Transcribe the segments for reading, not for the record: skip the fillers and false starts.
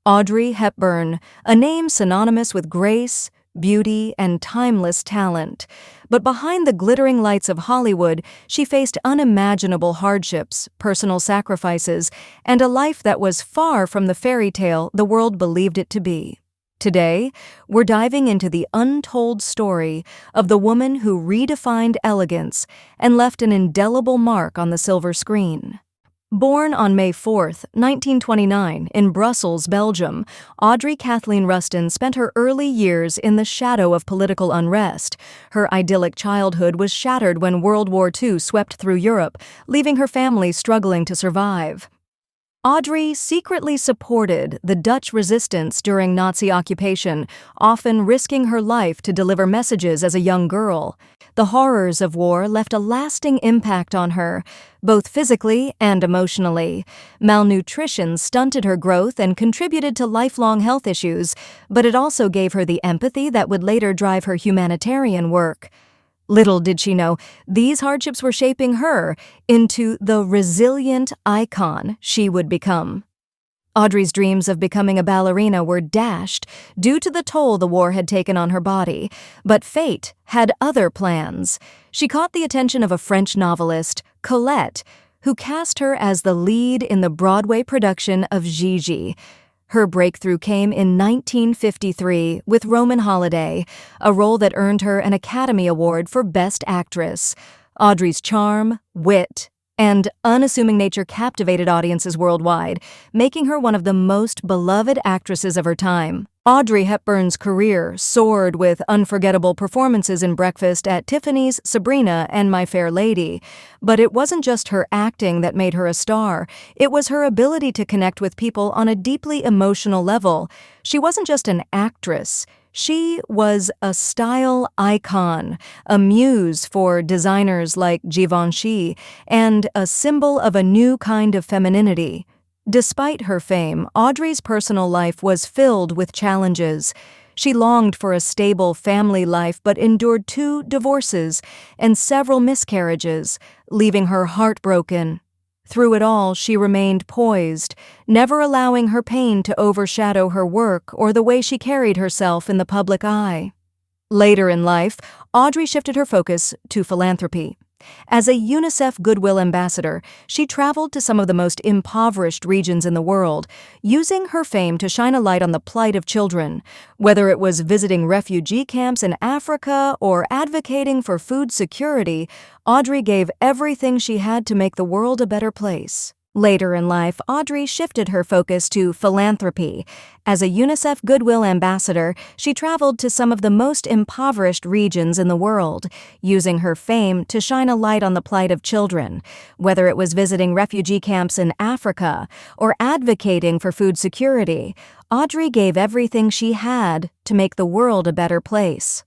Audrey Hepburn, a name synonymous with grace, beauty, and timeless talent. But behind the glittering lights of Hollywood, she faced unimaginable hardships, personal sacrifices, and a life that was far from the fairy tale the world believed it to be. Today, we're diving into the untold story of the woman who redefined elegance and left an indelible mark on the silver screen. Born on May 4, 1929, in Brussels, Belgium, Audrey Kathleen Rustin spent her early years in the shadow of political unrest. Her idyllic childhood was shattered when World War II swept through Europe, leaving her family struggling to survive. Audrey secretly supported the Dutch resistance during Nazi occupation, often risking her life to deliver messages as a young girl. The horrors of war left a lasting impact on her, both physically and emotionally. Malnutrition stunted her growth and contributed to lifelong health issues, but it also gave her the empathy that would later drive her humanitarian work. Little did she know, these hardships were shaping her into the resilient icon she would become. Audrey's dreams of becoming a ballerina were dashed due to the toll the war had taken on her body, but fate had other plans. She caught the attention of a French novelist, Colette, who cast her as the lead in the Broadway production of Gigi. Her breakthrough came in 1953 with Roman Holiday, a role that earned her an Academy Award for Best Actress. Audrey's charm, wit, and unassuming nature captivated audiences worldwide, making her one of the most beloved actresses of her time. Audrey Hepburn's career soared with unforgettable performances in Breakfast at Tiffany's, Sabrina, and My Fair Lady. But it wasn't just her acting that made her a star. It was her ability to connect with people on a deeply emotional level. She wasn't just an actress. She was a style icon, a muse for designers like Givenchy, and a symbol of a new kind of femininity. Despite her fame, Audrey's personal life was filled with challenges. She longed for a stable family life but endured 2 divorces and several miscarriages, leaving her heartbroken. Through it all, she remained poised, never allowing her pain to overshadow her work or the way she carried herself in the public eye. Later in life, Audrey shifted her focus to philanthropy. As a UNICEF Goodwill Ambassador, she traveled to some of the most impoverished regions in the world, using her fame to shine a light on the plight of children. Whether it was visiting refugee camps in Africa or advocating for food security, Audrey gave everything she had to make the world a better place. Later in life, Audrey shifted her focus to philanthropy. As a UNICEF Goodwill Ambassador, she traveled to some of the most impoverished regions in the world, using her fame to shine a light on the plight of children. Whether it was visiting refugee camps in Africa or advocating for food security, Audrey gave everything she had to make the world a better place.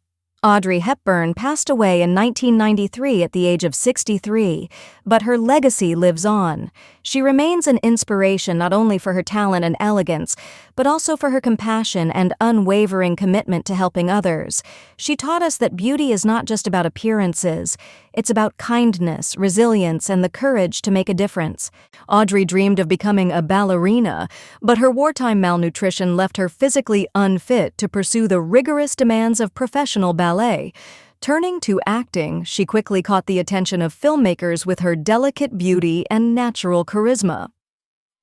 Audrey Hepburn passed away in 1993 at the age of 63, but her legacy lives on. She remains an inspiration not only for her talent and elegance, but also for her compassion and unwavering commitment to helping others. She taught us that beauty is not just about appearances. It's about kindness, resilience, and the courage to make a difference. Audrey dreamed of becoming a ballerina, but her wartime malnutrition left her physically unfit to pursue the rigorous demands of professional ballet. Turning to acting, she quickly caught the attention of filmmakers with her delicate beauty and natural charisma.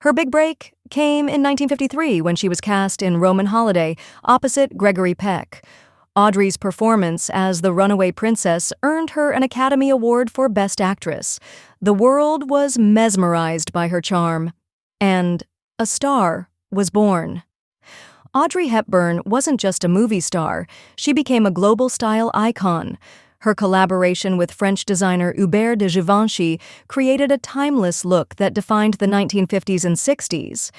Her big break came in 1953 when she was cast in Roman Holiday opposite Gregory Peck. Audrey's performance as the runaway princess earned her an Academy Award for Best Actress. The world was mesmerized by her charm, and a star was born. Audrey Hepburn wasn't just a movie star, she became a global style icon. Her collaboration with French designer Hubert de Givenchy created a timeless look that defined the 1950s and 60s.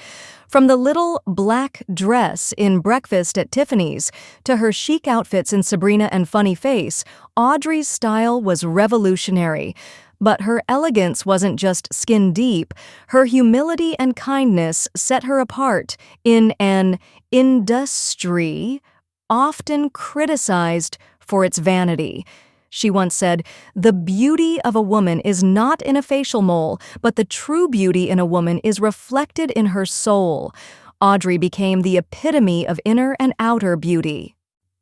From the little black dress in Breakfast at Tiffany's to her chic outfits in Sabrina and Funny Face, Audrey's style was revolutionary. But her elegance wasn't just skin deep. Her humility and kindness set her apart in an industry often criticized for its vanity. She once said, "The beauty of a woman is not in a facial mole, but the true beauty in a woman is reflected in her soul." Audrey became the epitome of inner and outer beauty.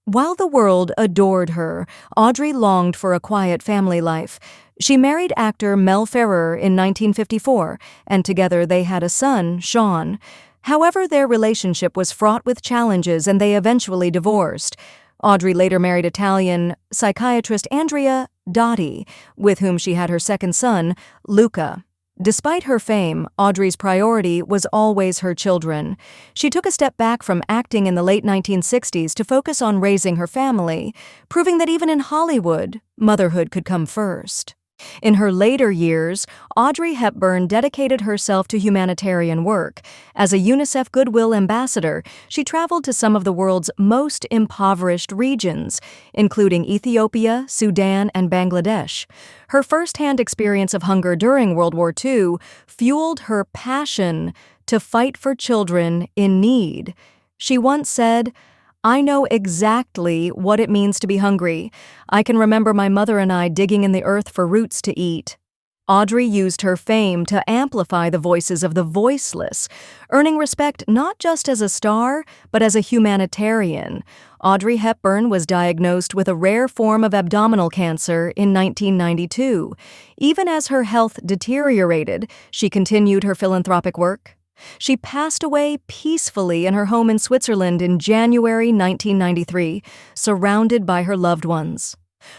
While the world adored her, Audrey longed for a quiet family life. She married actor Mel Ferrer in 1954, and together they had a son, Sean. However, their relationship was fraught with challenges and they eventually divorced. Audrey later married Italian psychiatrist Andrea Dotti, with whom she had her second son, Luca. Despite her fame, Audrey's priority was always her children. She took a step back from acting in the late 1960s to focus on raising her family, proving that even in Hollywood, motherhood could come first. In her later years, Audrey Hepburn dedicated herself to humanitarian work. As a UNICEF Goodwill Ambassador, she traveled to some of the world's most impoverished regions, including Ethiopia, Sudan, and Bangladesh. Her first-hand experience of hunger during World War II fueled her passion to fight for children in need. She once said, "I know exactly what it means to be hungry. I can remember my mother and I digging in the earth for roots to eat." Audrey used her fame to amplify the voices of the voiceless, earning respect not just as a star, but as a humanitarian. Audrey Hepburn was diagnosed with a rare form of abdominal cancer in 1992. Even as her health deteriorated, she continued her philanthropic work. She passed away peacefully in her home in Switzerland in January 1993, surrounded by her loved ones.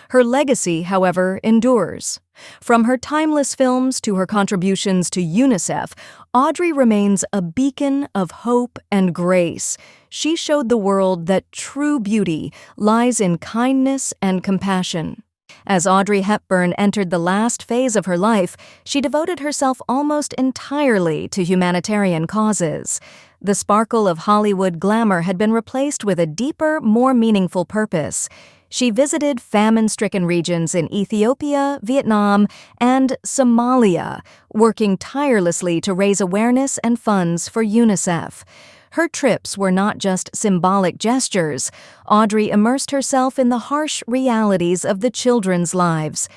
Her legacy, however, endures. From her timeless films to her contributions to UNICEF, Audrey remains a beacon of hope and grace. She showed the world that true beauty lies in kindness and compassion. As Audrey Hepburn entered the last phase of her life, she devoted herself almost entirely to humanitarian causes. The sparkle of Hollywood glamour had been replaced with a deeper, more meaningful purpose. She visited famine-stricken regions in Ethiopia, Vietnam, and Somalia, working tirelessly to raise awareness and funds for UNICEF. Her trips were not just symbolic gestures. Audrey immersed herself in the harsh realities of the children's lives.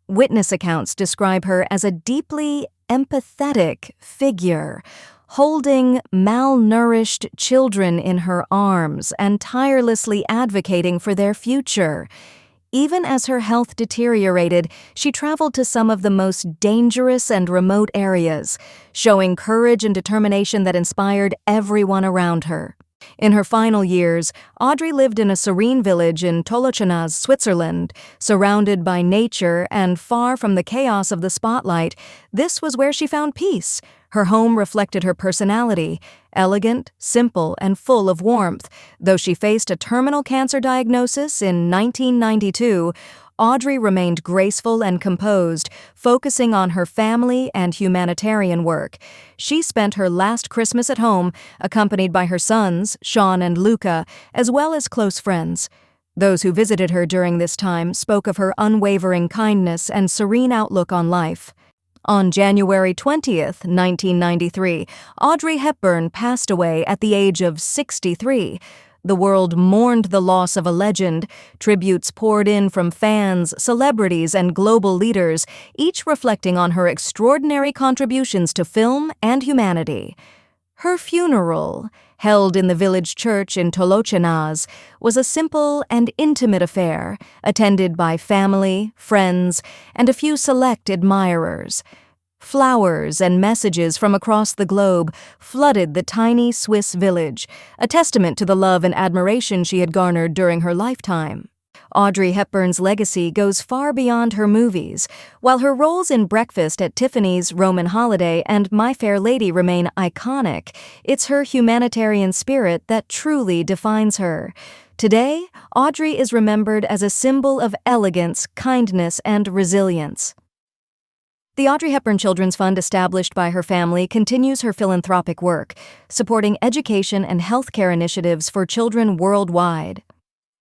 Witness accounts describe her as a deeply empathetic figure, holding malnourished children in her arms and tirelessly advocating for their future. Even as her health deteriorated, she traveled to some of the most dangerous and remote areas, showing courage and determination that inspired everyone around her. In her final years, Audrey lived in a serene village in Tolochenaz, Switzerland. Surrounded by nature and far from the chaos of the spotlight, this was where she found peace. Her home reflected her personality, elegant, simple, and full of warmth. Though she faced a terminal cancer diagnosis in 1992, Audrey remained graceful and composed, focusing on her family and humanitarian work. She spent her last Christmas at home, accompanied by her sons, Sean and Luca, as well as close friends. Those who visited her during this time spoke of her unwavering kindness and serene outlook on life. On January 20th, 1993, Audrey Hepburn passed away at the age of 63. The world mourned the loss of a legend. Tributes poured in from fans, celebrities, and global leaders, each reflecting on her extraordinary contributions to film and humanity. Her funeral, held in the village church in Tolochenaz, was a simple and intimate affair, attended by family, friends, and a few select admirers. Flowers and messages from across the globe flooded the tiny Swiss village, a testament to the love and admiration she had garnered during her lifetime. Audrey Hepburn's legacy goes far beyond her movies. While her roles in Breakfast at Tiffany's, Roman Holiday, and My Fair Lady remain iconic, it's her humanitarian spirit that truly defines her. Today, Audrey is remembered as a symbol of elegance, kindness, and resilience. The Audrey Hepburn Children's Fund, established by her family, continues her philanthropic work, supporting education and healthcare initiatives for children worldwide.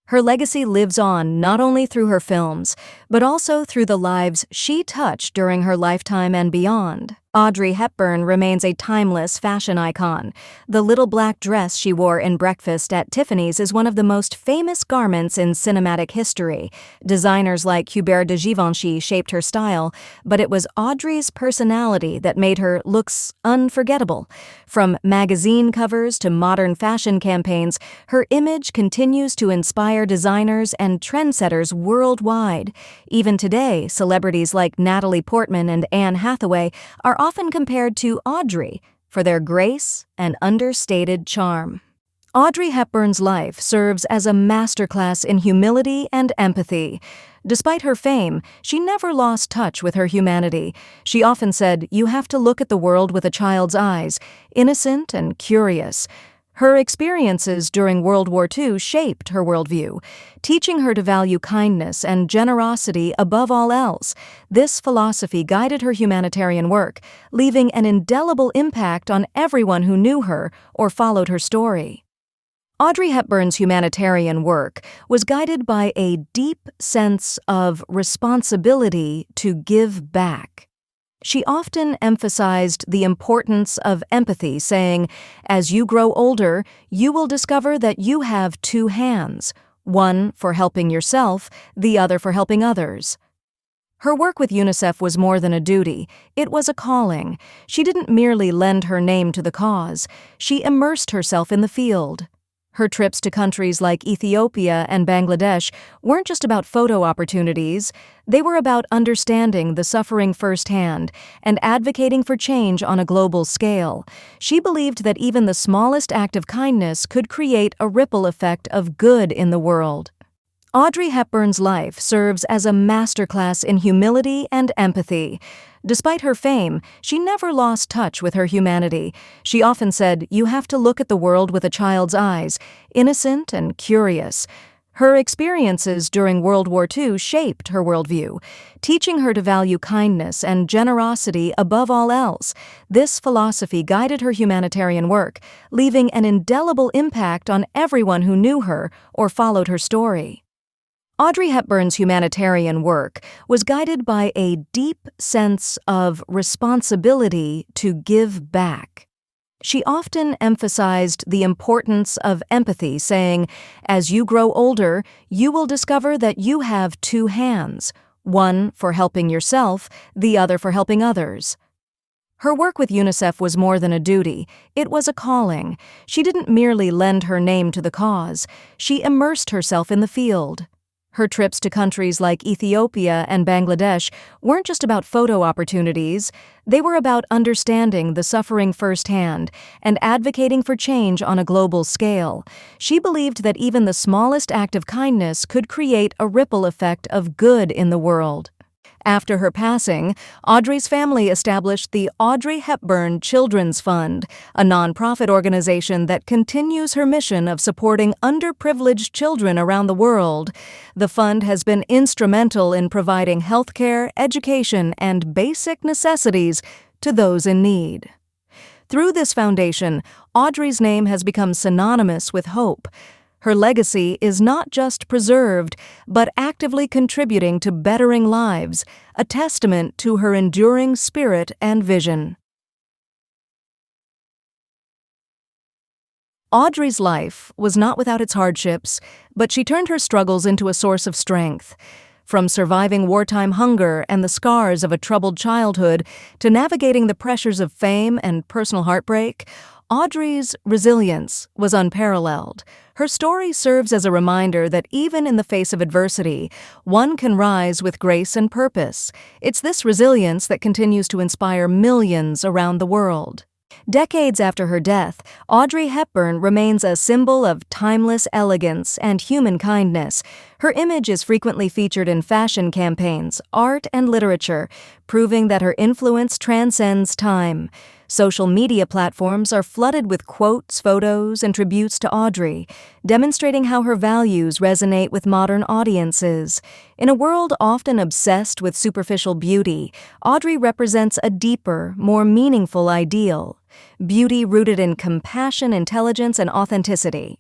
Her legacy lives on not only through her films, but also through the lives she touched during her lifetime and beyond. Audrey Hepburn remains a timeless fashion icon. The little black dress she wore in Breakfast at Tiffany's is one of the most famous garments in cinematic history. Designers like Hubert de Givenchy shaped her style, but it was Audrey's personality that made her looks unforgettable. From magazine covers to modern fashion campaigns, her image continues to inspire designers and trendsetters worldwide. Even today, celebrities like Natalie Portman and Anne Hathaway are often compared to Audrey for their grace and understated charm. Audrey Hepburn's life serves as a masterclass in humility and empathy. Despite her fame, she never lost touch with her humanity. She often said, "You have to look at the world with a child's eyes, innocent and curious." Her experiences during World War II shaped her worldview, teaching her to value kindness and generosity above all else. This philosophy guided her humanitarian work, leaving an indelible impact on everyone who knew her or followed her story. Audrey Hepburn's humanitarian work was guided by a deep sense of responsibility to give back. She often emphasized the importance of empathy, saying, "As you grow older, you will discover that you have two hands, one for helping yourself, the other for helping others." Her work with UNICEF was more than a duty, it was a calling. She didn't merely lend her name to the cause, she immersed herself in the field. Her trips to countries like Ethiopia and Bangladesh weren't just about photo opportunities, they were about understanding the suffering firsthand and advocating for change on a global scale. She believed that even the smallest act of kindness could create a ripple effect of good in the world. Audrey Hepburn's life serves as a masterclass in humility and empathy. Despite her fame, she never lost touch with her humanity. She often said, "You have to look at the world with a child's eyes, innocent and curious." Her experiences during World War II shaped her worldview, teaching her to value kindness and generosity above all else. This philosophy guided her humanitarian work, leaving an indelible impact on everyone who knew her or followed her story. Audrey Hepburn's humanitarian work was guided by a deep sense of responsibility to give back. She often emphasized the importance of empathy, saying, "As you grow older, you will discover that you have two hands, one for helping yourself, the other for helping others." Her work with UNICEF was more than a duty, it was a calling. She didn't merely lend her name to the cause, she immersed herself in the field. Her trips to countries like Ethiopia and Bangladesh weren't just about photo opportunities, they were about understanding the suffering firsthand and advocating for change on a global scale. She believed that even the smallest act of kindness could create a ripple effect of good in the world. After her passing, Audrey's family established the Audrey Hepburn Children's Fund, a nonprofit organization that continues her mission of supporting underprivileged children around the world. The fund has been instrumental in providing healthcare, education, and basic necessities to those in need. Through this foundation, Audrey's name has become synonymous with hope. Her legacy is not just preserved, but actively contributing to bettering lives, a testament to her enduring spirit and vision. Audrey's life was not without its hardships, but she turned her struggles into a source of strength. From surviving wartime hunger and the scars of a troubled childhood to navigating the pressures of fame and personal heartbreak, Audrey's resilience was unparalleled. Her story serves as a reminder that even in the face of adversity, one can rise with grace and purpose. It's this resilience that continues to inspire millions around the world. Decades after her death, Audrey Hepburn remains a symbol of timeless elegance and human kindness. Her image is frequently featured in fashion campaigns, art, and literature, proving that her influence transcends time. Social media platforms are flooded with quotes, photos, and tributes to Audrey, demonstrating how her values resonate with modern audiences. In a world often obsessed with superficial beauty, Audrey represents a deeper, more meaningful ideal. Beauty rooted in compassion, intelligence, and authenticity.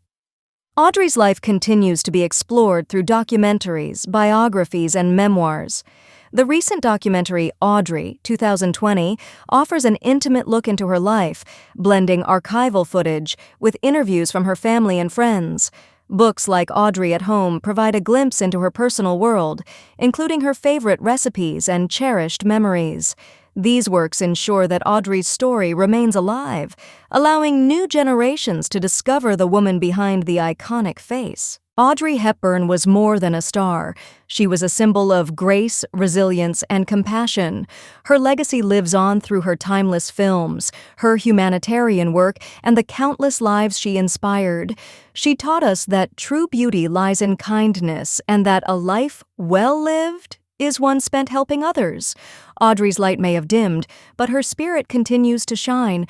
Audrey's life continues to be explored through documentaries, biographies, and memoirs. The recent documentary Audrey, 2020, offers an intimate look into her life, blending archival footage with interviews from her family and friends. Books like Audrey at Home provide a glimpse into her personal world, including her favorite recipes and cherished memories. These works ensure that Audrey's story remains alive, allowing new generations to discover the woman behind the iconic face. Audrey Hepburn was more than a star. She was a symbol of grace, resilience, and compassion. Her legacy lives on through her timeless films, her humanitarian work, and the countless lives she inspired. She taught us that true beauty lies in kindness and that a life well lived is one spent helping others. Audrey's light may have dimmed, but her spirit continues to shine,